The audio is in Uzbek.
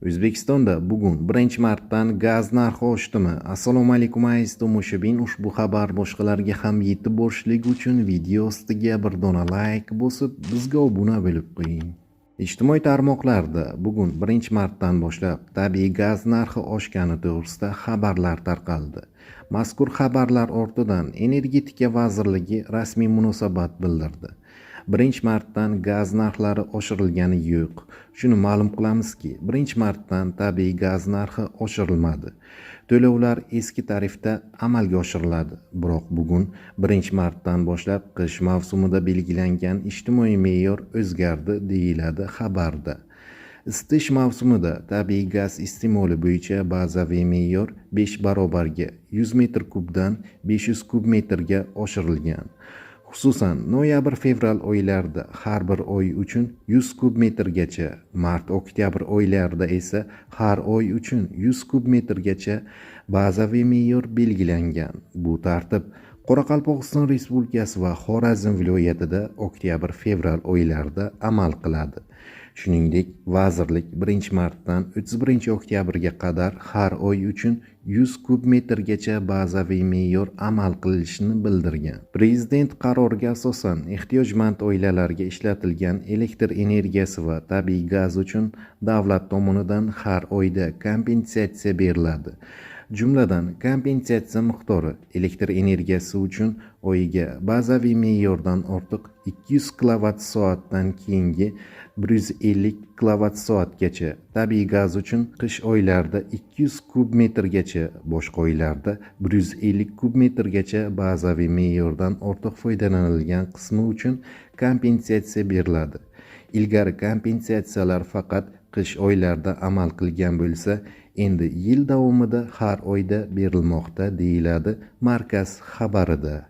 O'zbekistonda bugun 1-martdan gaz narxi oshdimi? Assalomu alaykum aziz tomoshabin. Ushbu xabar boshqalarga ham yetib borishligi uchun video ostiga bir dona like bosib, bizga obuna bo'lib qo'ying. Ijtimoiy tarmoqlarda bugun 1-martdan boshlab tabiiy gaz narxi oshgani to'g'risida xabarlar tarqaldi. Mazkur xabarlar ortidan Energetika vazirligi rasmiy munosabat bildirdi. 1-martdan gaz narxlari oshirilgani yo'q. Shuni ma'lum qilamizki, 1-martdan tabiiy gaz narxi oshirilmadi. To'lovlar eski tarifda amalga oshiriladi. Biroq bugun 1-martdan boshlab qish mavsumida belgilangan ijtimoiy me'yor o'zgardi, deyiladi xabarda. Isitish mavsumida tabiiy gaz iste'moli bo'yicha bazaviy me'yor 5 barobarga 100 metr kubdan 500 kub metrga oshirilgan. Xususan, noyabr-fevral oylarida har bir oy uchun 100 kub metrgacha, mart-oktyabr oylarida esa har oy uchun 100 kub metrgacha bazaviy me'yor belgilangan. Bu tartib Qoraqalpog'iston Respublikasi va Xorazm viloyatida oktyabr-fevral oylarida amal qiladi. Shuningdek, vazirlik 1-martdan 31-oktyabrga qadar har oy uchun 100 kub metrgacha bazaviy me'yor amal qilinishini bildirgan. Prezident qaroriga asosan ehtiyojmand oilalarga ishlatilgan elektr energiyasi va tabiiy gaz uchun davlat tomonidan har oyda kompensatsiya beriladi. Jumladan, kompensatsiya miqdori elektr energiyasi uchun oyiga bazaviy me'yordan ortiq 200 kWh-dan keyingi 150 kWh-gacha, tabiiy gaz uchun qish oylarida 200 kub metrgacha, boshqa oylarda 150 kub metrgacha bazaviy me'yordan ortiq foydalanilgan qismi uchun kompensatsiya beriladi. Ilgari kompensatsiyalar faqat qish oylarida amal qilgan bo'lsa, endi yil davomida har oyda berilmoqda, deyiladi markaz xabarida.